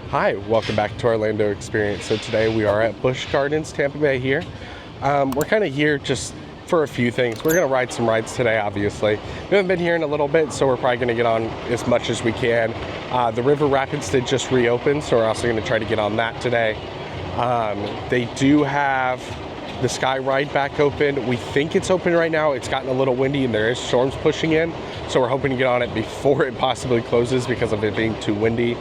Hi, welcome back to Orlando Experience. So today we are at Busch Gardens, Tampa Bay here. We're kind of here just for a few things. We're going to ride some rides today, obviously. We haven't been here in a little bit, so we're probably going to get on as much as we can. The River Rapids did just reopen, so we're also going to try to get on that today. They do have the SkyRide back open. We think it's open right now. It's gotten a little windy and there is storms pushing in, so we're hoping to get on it before it possibly closes because of it being too windy.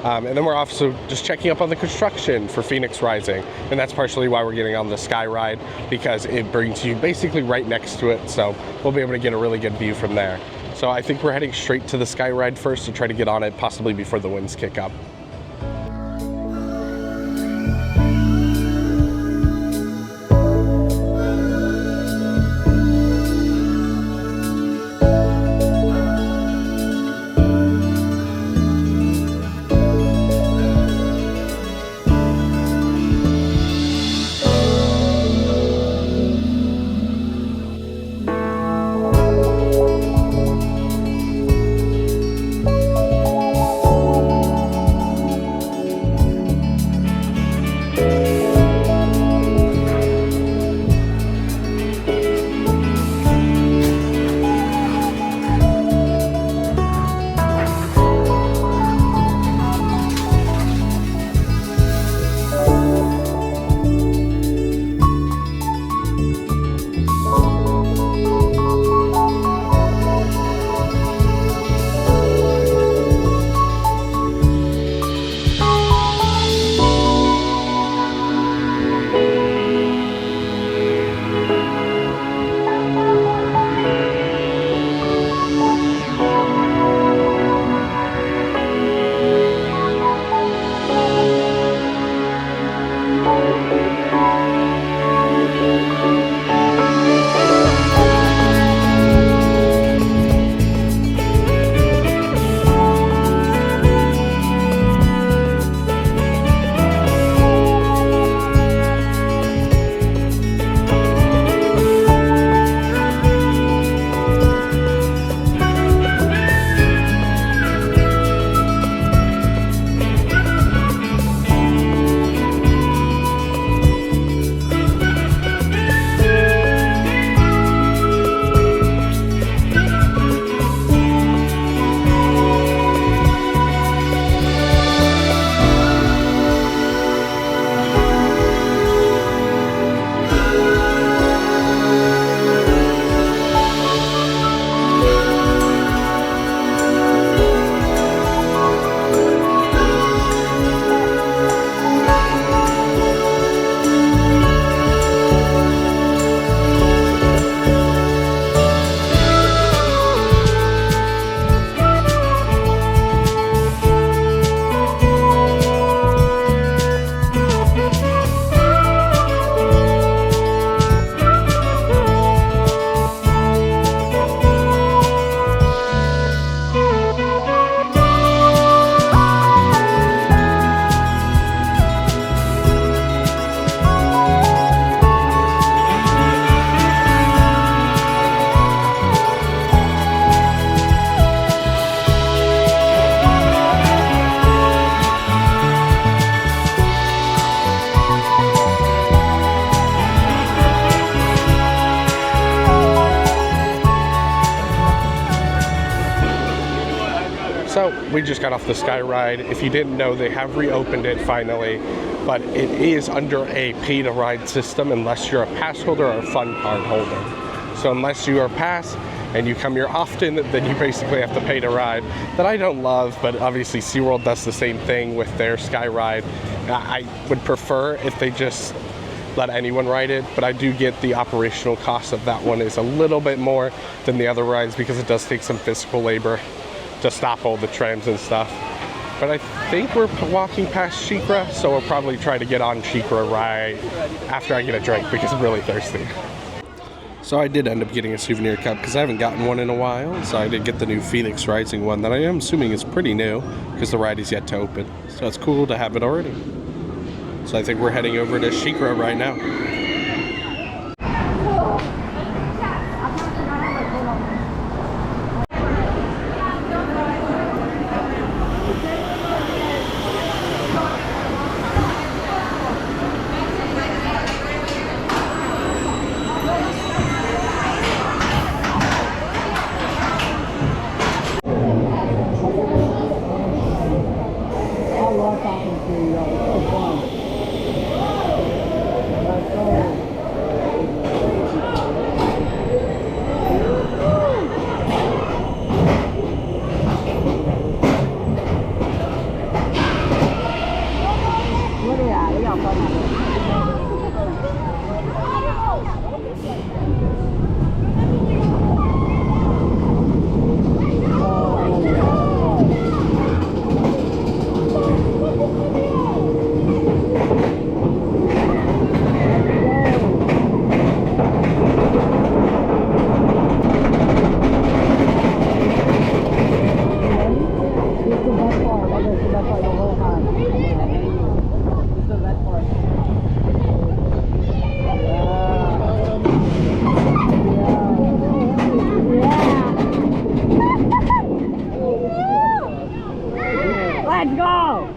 And then we're also just checking up on the construction for Phoenix Rising, and that's partially why we're getting on the SkyRide, because it brings you basically right next to it, so we'll be able to get a really good view from there. So I think we're heading straight to the SkyRide first to try to get on it, possibly before the winds kick up. So we just got off the SkyRide. If you didn't know, they have reopened it finally, but it is under a pay-to-ride system unless you're a pass holder or a fun card holder. So unless you are a pass and you come here often, then you basically have to pay to ride. That I don't love, but obviously SeaWorld does the same thing with their SkyRide. I would prefer if they just let anyone ride it, but I do get the operational cost of that one is a little bit more than the other rides because it does take some physical labor to stop all the trams and stuff. But I think we're walking past Sheikra, so we'll probably try to get on Sheikra right after I get a drink because I'm really thirsty. So I did end up getting a souvenir cup because I haven't gotten one in a while. So I did get the new Phoenix Rising one that I am assuming is pretty new because the ride is yet to open. So it's cool to have it already. So I think we're heading over to Sheikra right now. Let's go!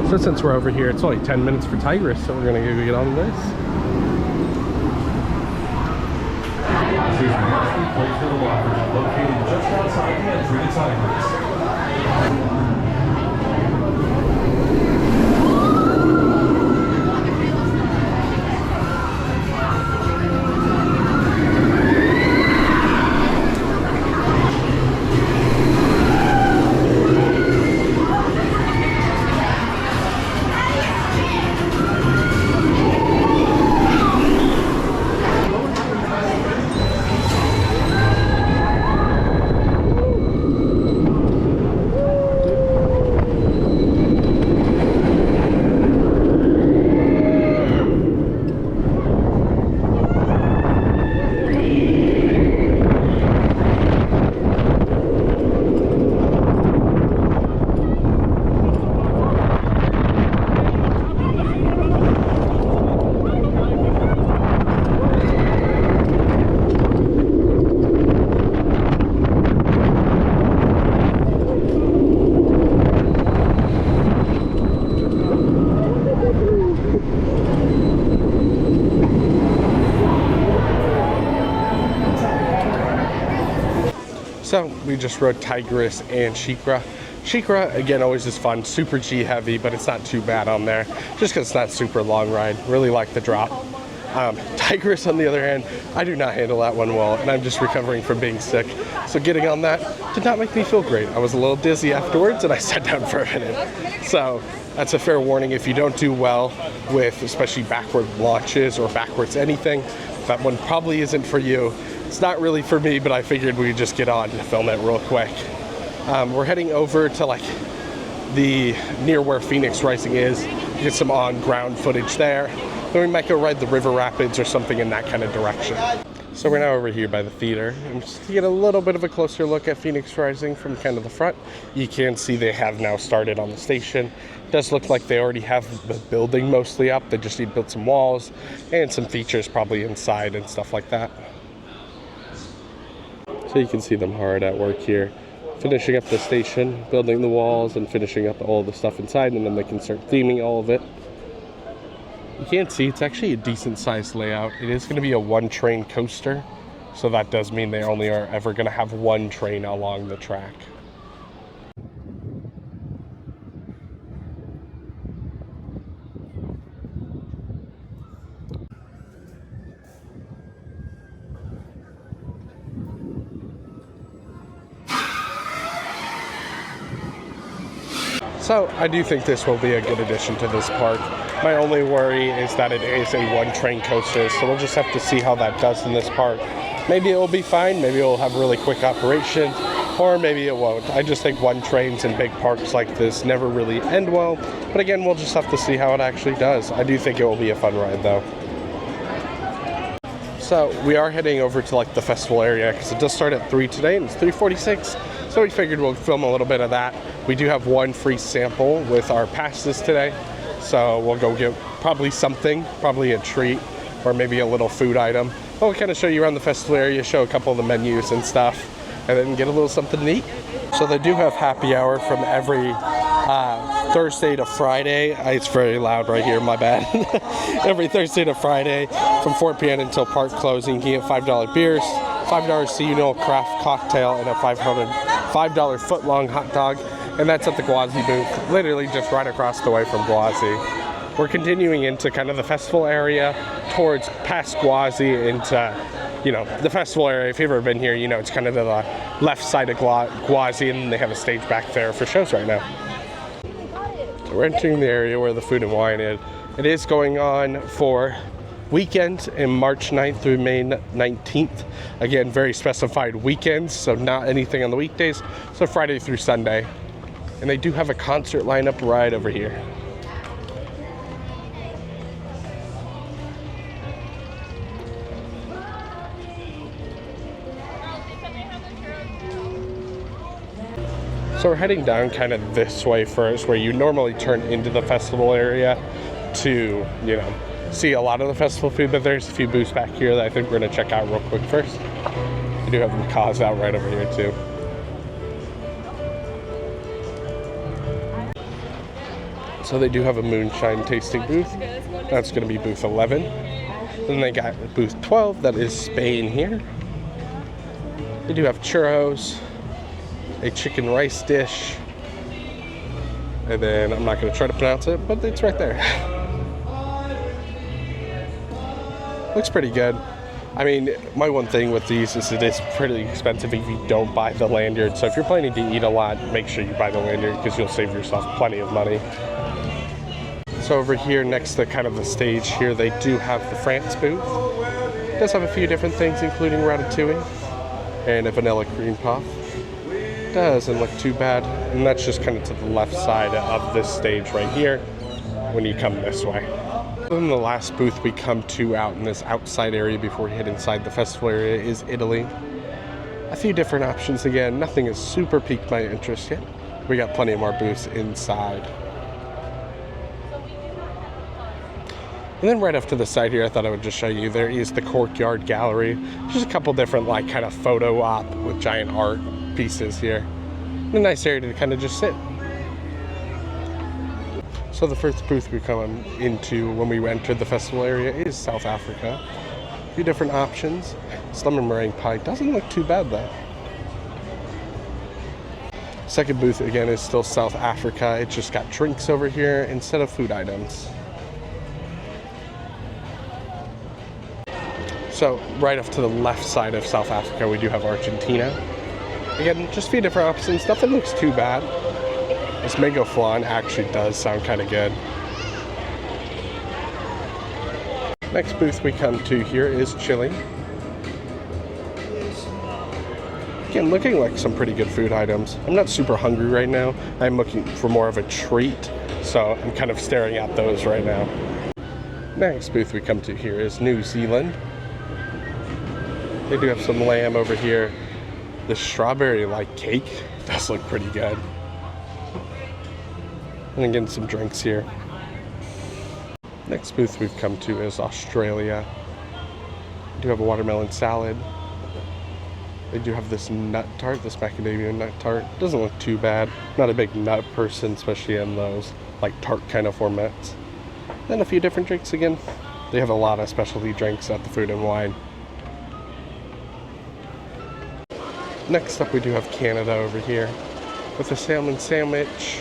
So since we're over here, it's only 10 minutes for Tigris, so we're gonna go get on this. Located just outside the entry to Tigris. So we just rode Tigris and Sheikra. Sheikra, again, always is fun, super G heavy, but it's not too bad on there, just because it's not super long ride. Really like the drop. Tigris, on the other hand, I do not handle that one well, and I'm just recovering from being sick. So getting on that did not make me feel great. I was a little dizzy afterwards, and I sat down for a minute. So that's a fair warning. If you don't do well with especially backward launches or backwards anything, that one probably isn't for you. It's not really for me, but I figured we'd just get on to film it real quick. We're heading over to like the near where Phoenix Rising is, get some on-ground footage there. Then we might go ride the river rapids or something in that kind of direction. So we're now over here by the theater, and just to get a little bit of a closer look at Phoenix Rising from kind of the front, you can see they have now started on the station. It does look like they already have the building mostly up. They just need to build some walls and some features probably inside and stuff like that. So you can see them hard at work here, finishing up the station, building the walls and finishing up all the stuff inside, and then they can start theming all of it. You can't see, it's actually a decent sized layout. It is going to be a one train coaster, so that does mean they only are ever going to have one train along the track. So I do think this will be a good addition to this park. My only worry is that it is a one train coaster, so we'll just have to see how that does in this park. Maybe it will be fine, maybe it will have really quick operation, or maybe it won't. I just think one trains in big parks like this never really end well, but again, we'll just have to see how it actually does. I do think it will be a fun ride though. So we are heading over to like the festival area because it does start at 3 today and it's 3:46. So So we figured we'll film a little bit of that. We do have one free sample with our passes today. So we'll go get probably something, probably a treat or maybe a little food item. But we'll kind of show you around the festival area, show a couple of the menus and stuff, and then get a little something to eat. So they do have happy hour from every Thursday to Friday. It's very loud right here, my bad. Every Thursday to Friday from 4 p.m. until park closing. You can get $5 beers, $5 seasonal craft cocktail, and a $5 foot-long hot dog. And that's at the Gwazi booth, literally just right across the way from Gwazi. We're continuing into kind of the festival area towards past Gwazi into, you know, the festival area. If you've ever been here, you know it's kind of to the left side of Gwazi, and they have a stage back there for shows right now. So we're entering the area where the food and wine is. It is going on for weekends in March 9th through May 19th. Again, very specified weekends, so not anything on the weekdays. So Friday through Sunday. And they do have a concert lineup right over here. So we're heading down kind of this way first, where you normally turn into the festival area to, you know, see a lot of the festival food, but there's a few booths back here that I think we're gonna check out real quick first. We do have the cause out right over here too. So they do have a moonshine tasting booth. That's gonna be booth 11. Then they got booth 12, that is Spain here. They do have churros, a chicken rice dish, and then I'm not going to try to pronounce it, but it's right there. Looks pretty good. I mean, my one thing with these is it is pretty expensive if you don't buy the lanyard. So if you're planning to eat a lot, make sure you buy the lanyard because you'll save yourself plenty of money. So over here next to kind of the stage here, they do have the France booth. It does have a few different things, including ratatouille and a vanilla cream puff. Doesn't look too bad, and that's just kind of to the left side of this stage right here when you come this way. Then the last booth we come to out in this outside area before we head inside the festival area is Italy. A few different options. Again, nothing has super piqued my interest yet. We got plenty more booths inside. And then right off to the side here, I thought I would just show you, there is the Courtyard Gallery. Just a couple different like kind of photo op with giant art pieces here. A nice area to kind of just sit. So the first booth we come into when we entered the festival area is South Africa. A few different options. Slumber meringue pie doesn't look too bad though. Second booth again is still South Africa. It's just got drinks over here instead of food items. So right off to the left side of South Africa, we do have Argentina. Again, just a few different options. Nothing looks too bad. This mango flan actually does sound kind of good. Next booth we come to here is Chile. Again, looking like some pretty good food items. I'm not super hungry right now. I'm looking for more of a treat, so I'm kind of staring at those right now. Next booth we come to here is New Zealand. They do have some lamb over here. The strawberry-like cake does look pretty good. And again, some drinks here. Next booth we've come to is Australia. They do have a watermelon salad. They do have this nut tart, this macadamia nut tart. Doesn't look too bad. Not a big nut person, especially in those like tart kind of formats. Then a few different drinks again. They have a lot of specialty drinks at the Food and Wine. Next up we do have Canada over here with a salmon sandwich,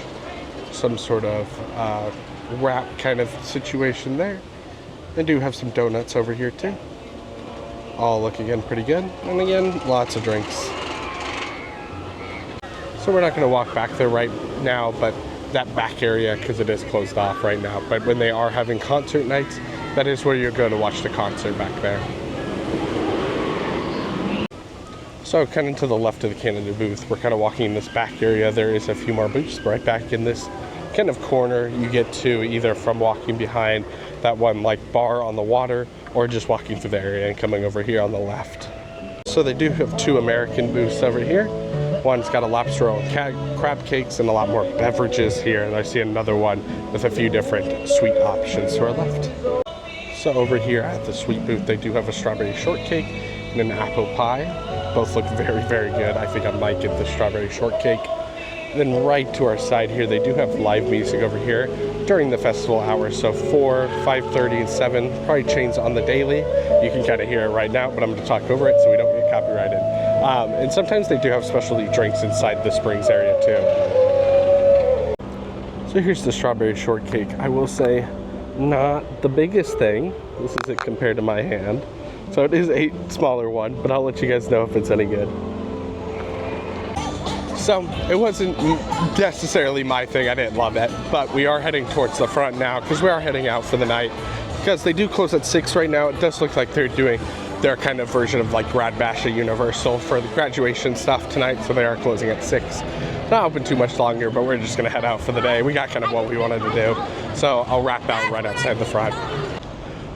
some sort of wrap kind of situation there. They do have some donuts over here too. All look again pretty good, and again lots of drinks. So we're not going to walk back there right now, but that back area, because it is closed off right now, but when they are having concert nights, that is where you're going to watch the concert back there. So kind of to the left of the Canada booth, we're kind of walking in this back area. There is a few more booths right back in this kind of corner you get to, either from walking behind that one like bar on the water or just walking through the area and coming over here on the left. So they do have two American booths over here. One's got a lobster roll and crab cakes and a lot more beverages here. And I see another one with a few different sweet options to our left. So over here at the sweet booth, they do have a strawberry shortcake and an apple pie. Both look very, very good. I think I might get the strawberry shortcake. And then right to our side here, they do have live music over here during the festival hours. So 4, 5:30, and 7, probably change on the daily. You can kind of hear it right now, but I'm going to talk over it so we don't get copyrighted. And sometimes they do have specialty drinks inside the Springs area too. So here's the strawberry shortcake. I will say, not the biggest thing. This is it compared to my hand. So it is a smaller one, but I'll let you guys know if it's any good. So it wasn't necessarily my thing. I didn't love it, but we are heading towards the front now because we are heading out for the night. Because they do close at 6 right now. It does look like they're doing their kind of version of like Grad Bash at Universal for the graduation stuff tonight. So they are closing at 6. Not open too much longer, but we're just gonna head out for the day. We got kind of what we wanted to do. So I'll wrap out right outside the front.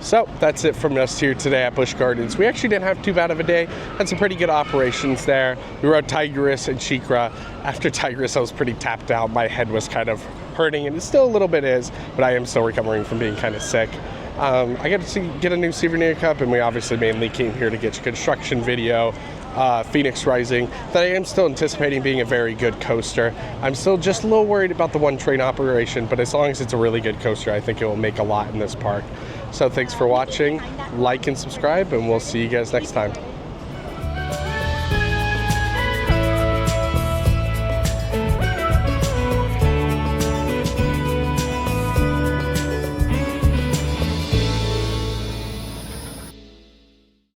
So that's it from us here today at Busch Gardens. We actually didn't have too bad of a day. Had some pretty good operations there. We rode Tigris and Sheikra. After Tigris, I was pretty tapped out. My head was kind of hurting, and it still a little bit is, but I am still recovering from being kind of sick. I got to get a new souvenir cup, and we obviously mainly came here to get your construction video, Phoenix Rising, that I am still anticipating being a very good coaster. I'm still just a little worried about the one train operation, but as long as it's a really good coaster, I think it will make a lot in this park. So thanks for watching, like and subscribe, and we'll see you guys next time.